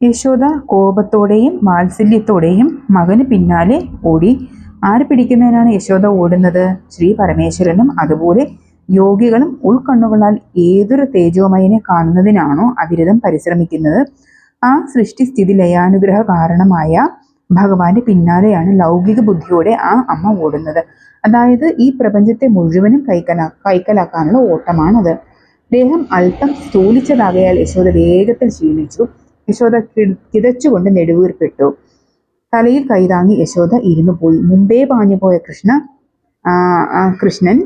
യശോദ കോപത്തോടെയും വാത്സല്യത്തോടെയും മകന് പിന്നാലെ ഓടി. ആര് പിടിക്കുന്നതിനാണ് യശോദ ഓടുന്നത്? ശ്രീ പരമേശ്വരനും അതുപോലെ യോഗികളും ഉൾക്കണ്ണുകളാൽ ഏതൊരു തേജോമയനെ കാണുന്നതിനാണോ അവിരതം പരിശ്രമിക്കുന്നത്, ആ സൃഷ്ടിസ്ഥിതി ലയാനുഗ്രഹ കാരണമായ ഭഗവാന്റെ പിന്നാലെയാണ് ലൗകിക ബുദ്ധിയോടെ ആ അമ്മ ഓടുന്നത്. അതായത് ഈ പ്രപഞ്ചത്തെ മുഴുവനും കൈക്കലാക്കാനുള്ള ഓട്ടമാണത്. ദേഹം അല്പം സ്ഥൂലിച്ചതാകയാൽ യശോദ വേഗത്തിൽ ക്ഷീണിച്ചു. യശോദ കിതച്ചുകൊണ്ട് നെടുവീർപ്പെട്ടു. തലയിൽ കൈതാങ്ങി യശോദ ഇരുന്നു പോയി. മുമ്പേ പാഞ്ഞുപോയ കൃഷ്ണൻ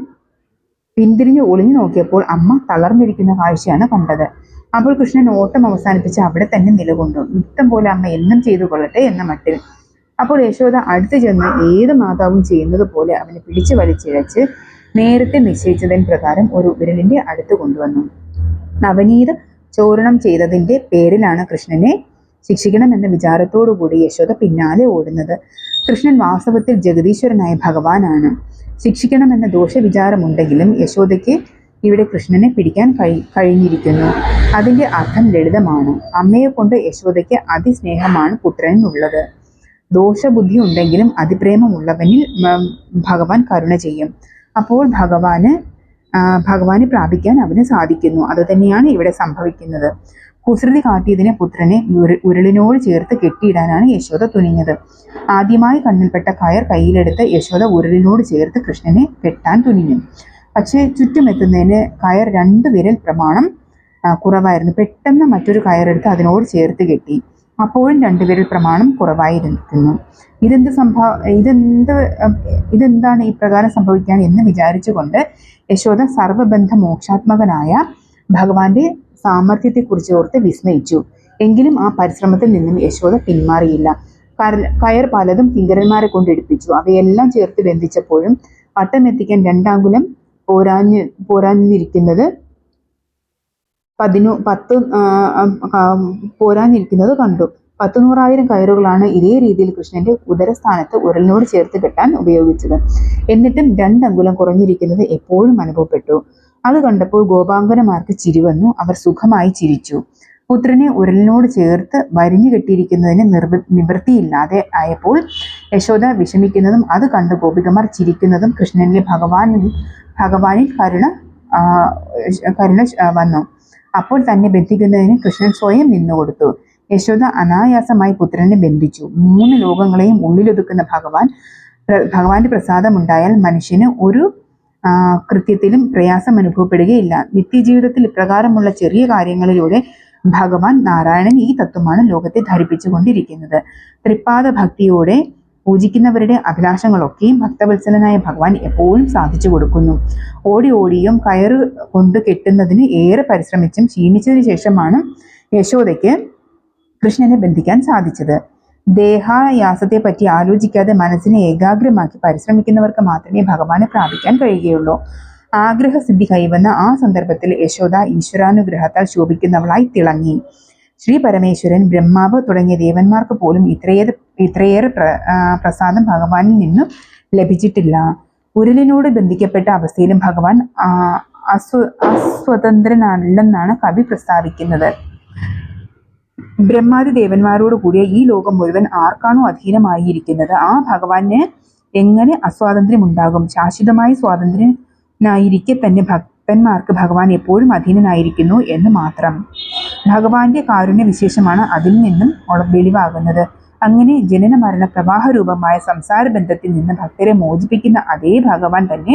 പിന്തിരിഞ്ഞ് ഒളിഞ്ഞു നോക്കിയപ്പോൾ അമ്മ തളർന്നിരിക്കുന്ന കാഴ്ചയാണ് കണ്ടത്. അപ്പോൾ കൃഷ്ണൻ ഓട്ടം അവസാനിപ്പിച്ച് അവിടെ തന്നെ നിലകൊണ്ടു. യുക്തം പോലെ അമ്മ എന്നും ചെയ്തു കൊള്ളട്ടെ എന്ന മട്ടിൽ. അപ്പോൾ യശോദ അടുത്തു ചെന്ന് ഏത് മാതാവും ചെയ്യുന്നത് പോലെ അവനെ പിടിച്ചു വലിച്ചിഴച്ച് നേരത്തെ നിശ്ചയിച്ചതിന് പ്രകാരം ഒരു വിരലിന്റെ അടുത്ത് കൊണ്ടുവന്നു. നവനീത ചോരണം ചെയ്തതിന്റെ പേരിലാണ് കൃഷ്ണനെ ശിക്ഷിക്കണമെന്ന വിചാരത്തോടുകൂടി യശോദ പിന്നാലെ ഓടുന്നത്. കൃഷ്ണൻ വാസ്തവത്തിൽ ജഗദീശ്വരനായ ഭഗവാനാണ്. ശിക്ഷിക്കണമെന്ന ദോഷവിചാരമുണ്ടെങ്കിലും യശോദയ്ക്ക് ഇവിടെ കൃഷ്ണനെ പിടിക്കാൻ കഴിഞ്ഞിരിക്കുന്നു. അതിന്റെ അർത്ഥം ലളിതമാണ്. അമ്മയെ കൊണ്ട് യശോദയ്ക്ക് അതിസ്നേഹമാണ് പുത്രനുള്ളത്. ദോഷബുദ്ധി ഉണ്ടെങ്കിലും അതിപ്രേമമുള്ളവനിൽ ഭഗവാൻ കരുണ ചെയ്യും. അപ്പോൾ ഭഗവാനെ പ്രാപിക്കാൻ അവന് സാധിക്കുന്നു. അതുതന്നെയാണ് ഇവിടെ സംഭവിക്കുന്നത്. കുസൃതി കാട്ടിയതിനെ പുത്രനെ ഉരുളിനോട് ചേർത്ത് കെട്ടിയിടാനാണ് യശോദ തുനിഞ്ഞത്. ആദ്യമായി കണ്ണിൽപ്പെട്ട കയർ കയ്യിലെടുത്ത് യശോദ ഉരുളിനോട് ചേർത്ത് കൃഷ്ണനെ കെട്ടാൻ തുനിഞ്ഞു. പക്ഷേ ചുറ്റുമെത്തുന്നതിന് കയർ 2 വിരൽ പ്രമാണം കുറവായിരുന്നു. പെട്ടെന്ന് മറ്റൊരു കയറെടുത്ത് അതിനോട് ചേർത്ത് കെട്ടി. അപ്പോഴും 2 വിരൽ പ്രമാണം കുറവായിരിക്കുന്നു. ഇതെന്താണ് ഈ പ്രകാരം സംഭവിക്കാൻ എന്ന് വിചാരിച്ചുകൊണ്ട് യശോദ സർവബന്ധ മോക്ഷാത്മകനായ ഭഗവാന്റെ സാമർഥ്യത്തെക്കുറിച്ച് ഓർത്ത് വിസ്മയിച്ചു. എങ്കിലും ആ പരിശ്രമത്തിൽ നിന്നും യശോദ പിന്മാറിയില്ല. കയർ പലതും കിങ്കരന്മാരെ കൊണ്ട് എടുപ്പിച്ചു. അവയെല്ലാം ചേർത്ത് ബന്ധിച്ചപ്പോഴും വട്ടമെത്തിക്കാൻ 2 അങ്കുലം പോരാഞ്ഞിരിക്കുന്നത് കണ്ടു. 100,000 കയറുകളാണ് ഇതേ രീതിയിൽ കൃഷ്ണന്റെ ഉദരസ്ഥാനത്ത് ഉരലിനോട് ചേർത്ത് കെട്ടാൻ ഉപയോഗിച്ചത്. എന്നിട്ടും 2 അങ്കുലം കുറഞ്ഞിരിക്കുന്നത് എപ്പോഴും അനുഭവപ്പെട്ടു. അത് കണ്ടപ്പോൾ ഗോപാംഗനമാർക്ക് ചിരി വന്നു. അവർ സുഖമായി ചിരിച്ചു. പുത്രനെ ഉരലിനോട് ചേർത്ത് വരിഞ്ഞു കെട്ടിയിരിക്കുന്നതിന് നിവൃത്തിയില്ലാതെ ആയപ്പോൾ യശോദ വിഷമിക്കുന്നതും അത് കണ്ട് ഗോപികമാർ ചിരിക്കുന്നതും കൃഷ്ണനിലെ ഭഗവാനിൽ കരുണ വന്നു. അപ്പോൾ തന്നെ ബന്ധിക്കുന്നതിന് കൃഷ്ണൻ സ്വയം നിന്നുകൊടുത്തു. യശോദ അനായാസമായി പുത്രനെ ബന്ധിച്ചു. 3 ലോകങ്ങളെയും ഉള്ളിലൊതുക്കുന്ന ഭഗവാന്റെ പ്രസാദമുണ്ടായാൽ മനുഷ്യന് ഒരു കൃത്യത്തിലും പ്രയാസം അനുഭവപ്പെടുകയില്ല. നിത്യജീവിതത്തിൽ ഇപ്രകാരമുള്ള ചെറിയ കാര്യങ്ങളിലൂടെ ഭഗവാൻ നാരായണൻ ഈ തത്വമാണ് ലോകത്തെ ധരിപ്പിച്ചുകൊണ്ടിരിക്കുന്നത്. ത്രിപാദ ഭക്തിയോടെ പൂജിക്കുന്നവരുടെ അഭിലാഷങ്ങളൊക്കെയും ഭക്തവത്സലനായ ഭഗവാൻ എപ്പോഴും സാധിച്ചു കൊടുക്കുന്നു. ഓടിയും കയറ് കൊണ്ട് കെട്ടുന്നതിന് ഏറെ പരിശ്രമിച്ചും ക്ഷീണിച്ചതിന് ശേഷമാണ് യശോദയ്ക്ക് കൃഷ്ണനെ ബന്ധിക്കാൻ സാധിച്ചത്. ദേഹായാസത്തെ പറ്റി ആലോചിക്കാതെ മനസ്സിനെ ഏകാഗ്രമാക്കി പരിശ്രമിക്കുന്നവർക്ക് മാത്രമേ ഭഗവാനെ പ്രാപിക്കാൻ കഴിയുകയുള്ളൂ. ആഗ്രഹസിദ്ധി കൈവന്ന ആ സന്ദർഭത്തിൽ യശോദ ഈശ്വരാനുഗ്രഹത്താൽ ശോഭിക്കുന്നവളായി തിളങ്ങി. ശ്രീ പരമേശ്വരൻ, ബ്രഹ്മാവ് തുടങ്ങിയ ദേവന്മാർക്ക് പോലും ഇത്രയേറെ പ്രസാദം ഭഗവാനിൽ നിന്നും ലഭിച്ചിട്ടില്ല. ഉരുളിനോട് ബന്ധിക്കപ്പെട്ട അവസ്ഥയിലും ഭഗവാൻ അസ്വതന്ത്രനല്ലെന്നാണ് കവി പ്രസ്താവിക്കുന്നത്. ബ്രഹ്മാദി ദേവന്മാരോട് കൂടിയ ഈ ലോകം മുഴുവൻ ആർക്കാണോ അധീനമായിരിക്കുന്നത്, ആ ഭഗവാന് എങ്ങനെ അസ്വാതന്ത്ര്യം ഉണ്ടാകും? ശാശ്വതമായി സ്വാതന്ത്ര്യനായിരിക്കെ തന്നെ ഭക്തന്മാർക്ക് ഭഗവാൻ എപ്പോഴും അധീനനായിരിക്കുന്നു എന്ന് മാത്രം. ഭഗവാന്റെ കാരുണ്യ വിശേഷമാണ് അതിൽ നിന്നും വെളിവാകുന്നത്. അങ്ങനെ ജനന മരണ പ്രവാഹ രൂപമായ സംസാര ബന്ധത്തിൽ നിന്ന് ഭക്തരെ മോചിപ്പിക്കുന്ന അതേ ഭഗവാൻ തന്നെ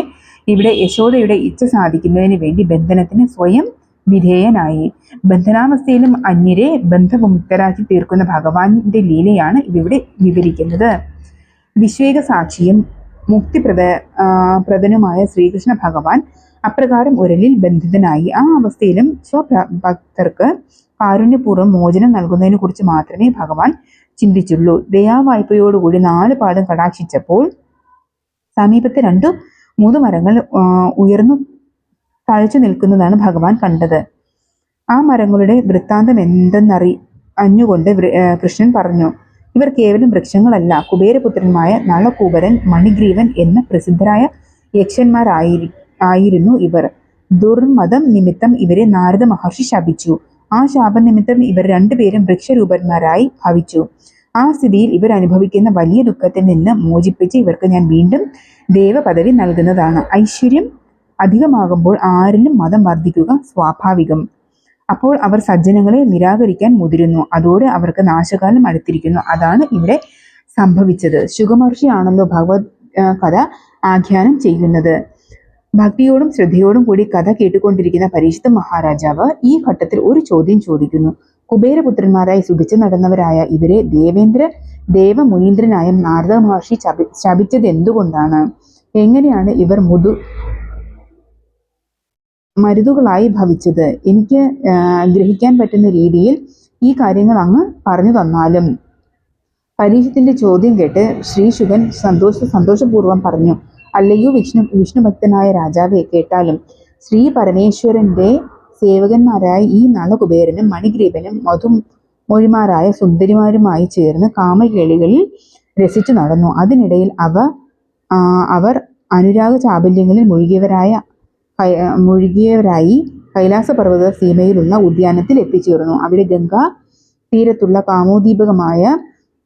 ഇവിടെ യശോദയുടെ ഇച്ഛ സാധിക്കുന്നതിന് വേണ്ടി ബന്ധനത്തിന് സ്വയം വിധേയനായി. ബന്ധനാവസ്ഥയിലും അന്യരെ ബന്ധവിമുക്തരാക്കി തീർക്കുന്ന ഭഗവാന്റെ ലീലയാണ് ഇവിടെ വിവരിക്കുന്നത്. വിശ്വേക സാക്ഷിയും മുക്തിപ്രദനുമായ ശ്രീകൃഷ്ണ ഭഗവാൻ അപ്രകാരം ഉരലിൽ ബന്ധിതനായി. ആ അവസ്ഥയിലും സ്വഭക്തർക്ക് കാരുണ്യപൂർവ്വം മോചനം നൽകുന്നതിനെ കുറിച്ച് മാത്രമേ ഭഗവാൻ ചിന്തിച്ചുള്ളൂ. ദയാവായ്പയോടുകൂടി 4 പാദം കടാക്ഷിച്ചപ്പോൾ സമീപത്തെ 2 മൂതുമരങ്ങൾ ഉയർന്നു തഴച്ചു നിൽക്കുന്നതാണ് ഭഗവാൻ കണ്ടത്. ആ മരങ്ങളുടെ വൃത്താന്തം എന്തെന്നറിഞ്ഞുകൊണ്ട് കൃഷ്ണൻ പറഞ്ഞു, ഇവർ കേവലം വൃക്ഷങ്ങളല്ല, കുബേരപുത്രന്മായ നളകൂബരൻ, മണിഗ്രീവൻ എന്ന പ്രസിദ്ധരായ യക്ഷന്മാരായിരുന്നു ഇവർ. ദുർമതം നിമിത്തം ഇവരെ നാരദ മഹർഷി ശപിച്ചു. ആ ശാപനിമിത്തം ഇവർ രണ്ടുപേരും വൃക്ഷരൂപന്മാരായി ഭവിച്ചു. ആ സ്ഥിതിയിൽ ഇവർ അനുഭവിക്കുന്ന വലിയ ദുഃഖത്തിൽ നിന്ന് മോചിപ്പിച്ച് ഇവർക്ക് ഞാൻ വീണ്ടും ദേവപദവി നൽകുന്നതാണ്. ഐശ്വര്യം അധികമാകുമ്പോൾ ആരിലും മതം വർദ്ധിക്കുക സ്വാഭാവികം. അപ്പോൾ അവർ സജ്ജനങ്ങളെ നിരാകരിക്കാൻ മുതിരുന്നു. അതോടെ അവർക്ക് നാശകാലം അടുത്തിരിക്കുന്നു. അതാണ് ഇവിടെ സംഭവിച്ചത്. ശുഗമഹർഷിയാണല്ലോ ഭഗവത് കഥ ആഖ്യാനം ചെയ്യുന്നത്. ഭക്തിയോടും ശ്രദ്ധയോടും കൂടി കഥ കേട്ടുകൊണ്ടിരിക്കുന്ന പരീക്ഷിത് മഹാരാജാവ് ഈ ഘട്ടത്തിൽ ഒരു ചോദ്യം ചോദിക്കുന്നു. കുബേരപുത്രന്മാരായി സുഖിച്ചു നടന്നവരായ ഇവരെ ദേവമുനീന്ദ്രനായ നാരദ മഹർഷി ശപിച്ചത് എന്തുകൊണ്ടാണ്? എങ്ങനെയാണ് ഇവർ മരുതുകളായി ഭവിച്ചത്? എനിക്ക് ഗ്രഹിക്കാൻ പറ്റുന്ന രീതിയിൽ ഈ കാര്യങ്ങൾ അങ്ങ് പറഞ്ഞു തന്നാലും. പരീക്ഷത്തിന്റെ ചോദ്യം കേട്ട് ശ്രീശുകൻ സന്തോഷപൂർവ്വം പറഞ്ഞു, അല്ലയോ വിഷ്ണുഭക്തനായ രാജാവെ, കേട്ടാലും. ശ്രീ പരമേശ്വരന്റെ സേവകന്മാരായ ഈ നളകുബേരനും മണിഗ്രീവനും മധുമൊഴിമാരായ സുന്ദരിമാരുമായി ചേർന്ന് കാമകേളികളിൽ രസിച്ചു നടന്നു. അതിനിടയിൽ അവർ അനുരാഗ ചാബല്യങ്ങളിൽ മുഴുകിയവരായി കൈലാസപർവ്വത സീമയിലുള്ള ഉദ്യാനത്തിൽ എത്തിച്ചേർന്നു. അവിടെ ഗംഗാ തീരത്തുള്ള കാമോദ്ദീപകമായ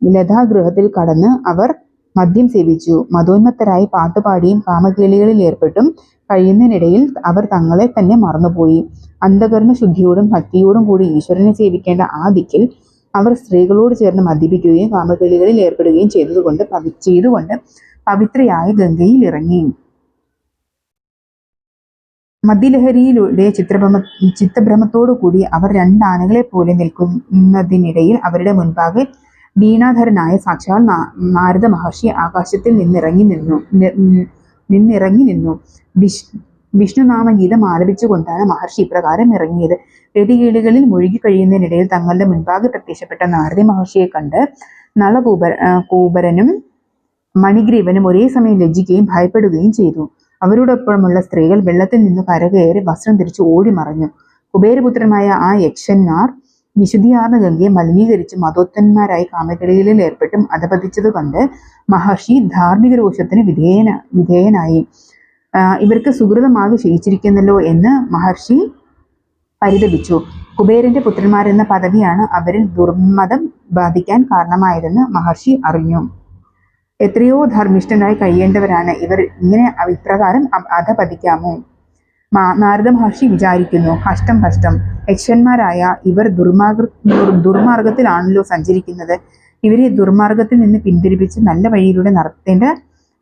ലതാഗൃഹത്തിൽ കടന്ന് അവർ മദ്യം സേവിച്ചു. മതോന്മത്തരായി പാട്ടുപാടിയും കാമകേളികളിൽ ഏർപ്പെട്ടും കഴിയുന്നതിനിടയിൽ അവർ തങ്ങളെ തന്നെ മറന്നുപോയി. അന്ധകരണ ശുദ്ധിയോടും ഭക്തിയോടും കൂടി ഈശ്വരനെ സേവിക്കേണ്ട ആ ദിക്കിൽ അവർ സ്ത്രീകളോട് ചേർന്ന് മദ്യപിക്കുകയും കാമകേളികളിൽ ഏർപ്പെടുകയും ചെയ്തുകൊണ്ട് പവിത്രയായ ഗംഗയിൽ ഇറങ്ങി. മദ്യലഹരിയിലൂടെ ചിത്തഭ്രമത്തോടു കൂടി അവർ രണ്ടാനകളെ പോലെ നിൽക്കുന്നതിനിടയിൽ അവരുടെ മുൻപാകെ വീണാധരനായ സാക്ഷാൽ നാരദ മഹർഷി ആകാശത്തിൽ നിന്നിറങ്ങി നിന്നു. വിഷ്ണുനാമഗീതം ആലപിച്ചുകൊണ്ടാണ് മഹർഷി ഇപ്രകാരം ഇറങ്ങിയത്. രതികേളികളിൽ മുഴുകി കഴിയുന്നതിനിടയിൽ തങ്ങളുടെ മുൻപാകെ പ്രത്യക്ഷപ്പെട്ട നാരദ മഹർഷിയെ കണ്ട് നളകൂബരനും മണിഗ്രീവനും ഒരേ സമയം ലജ്ജിക്കുകയും ഭയപ്പെടുകയും ചെയ്തു. അവരോടൊപ്പമുള്ള സ്ത്രീകൾ വെള്ളത്തിൽ നിന്ന് കരകയറി വസ്ത്രം ധരിച്ച് ഓടി മറഞ്ഞു. കുബേരപുത്രന്മായ ആ യക്ഷന്മാർ വിശുദ്ധിയാർന്ന ഗംഗയെ മലിനീകരിച്ച് മതോത്തന്മാരായി കാമകേളികളിൽ ഏർപ്പെട്ടും അധപതിച്ചത് കണ്ട് മഹർഷി ധാർമ്മിക രോഷത്തിന് വിധേയനായി. ഇവർക്ക് സുഹൃതമാകെ ക്ഷയിച്ചിരിക്കുന്നല്ലോ എന്ന് മഹർഷി പരിതപിച്ചു. കുബേരന്റെ പുത്രന്മാരെന്ന പദവിയാണ് അവരിൽ ദുർമതം ബാധിക്കാൻ കാരണമായതെന്ന് മഹർഷി അറിഞ്ഞു. എത്രയോ ധർമ്മിഷ്ഠരായി കഴിയേണ്ടവരാണ് ഇവർ, ഇങ്ങനെ ഇപ്രകാരം അധപതിക്കാമോ? നാരദ മഹർഷി വിചാരിക്കുന്നു, കഷ്ടം. യക്ഷന്മാരായ ഇവർ ദുർമാർഗത്തിലാണല്ലോ സഞ്ചരിക്കുന്നത്. ഇവരെ ദുർമാർഗത്തിൽ നിന്ന് പിന്തിരിപ്പിച്ച് നല്ല വഴിയിലൂടെ നടത്തേണ്ട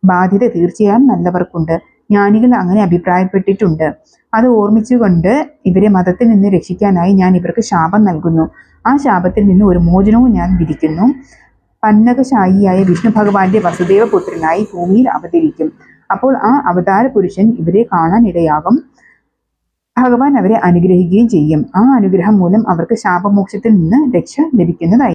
ബാധ്യത തീർച്ചയായും നല്ലവർക്കുണ്ട്. ജ്ഞാനികൾ അങ്ങനെ അഭിപ്രായപ്പെട്ടിട്ടുണ്ട്. അത് ഓർമ്മിച്ചുകൊണ്ട് ഇവരെ മതത്തിൽ നിന്ന് രക്ഷിക്കാനായി ഞാൻ ഇവർക്ക് ശാപം നൽകുന്നു. ആ ശാപത്തിൽ നിന്ന് ഒരു മോചനവും ഞാൻ വിധിക്കുന്നു. പന്നകശായിയായ വിഷ്ണു ഭഗവാന്റെ വസുദേവ പുത്രനായി ഭൂമിയിൽ അവതരിക്കും. അപ്പോൾ ആ അവതാര പുരുഷൻ ഇവരെ കാണാൻ ഇടയാകും. ഭഗവാൻ അവരെ അനുഗ്രഹിക്കുകയും ചെയ്യും. ആ അനുഗ്രഹം മൂലം അവർക്ക് ശാപമോക്ഷത്തിൽ നിന്ന് രക്ഷ ലഭിക്കുന്നതായി.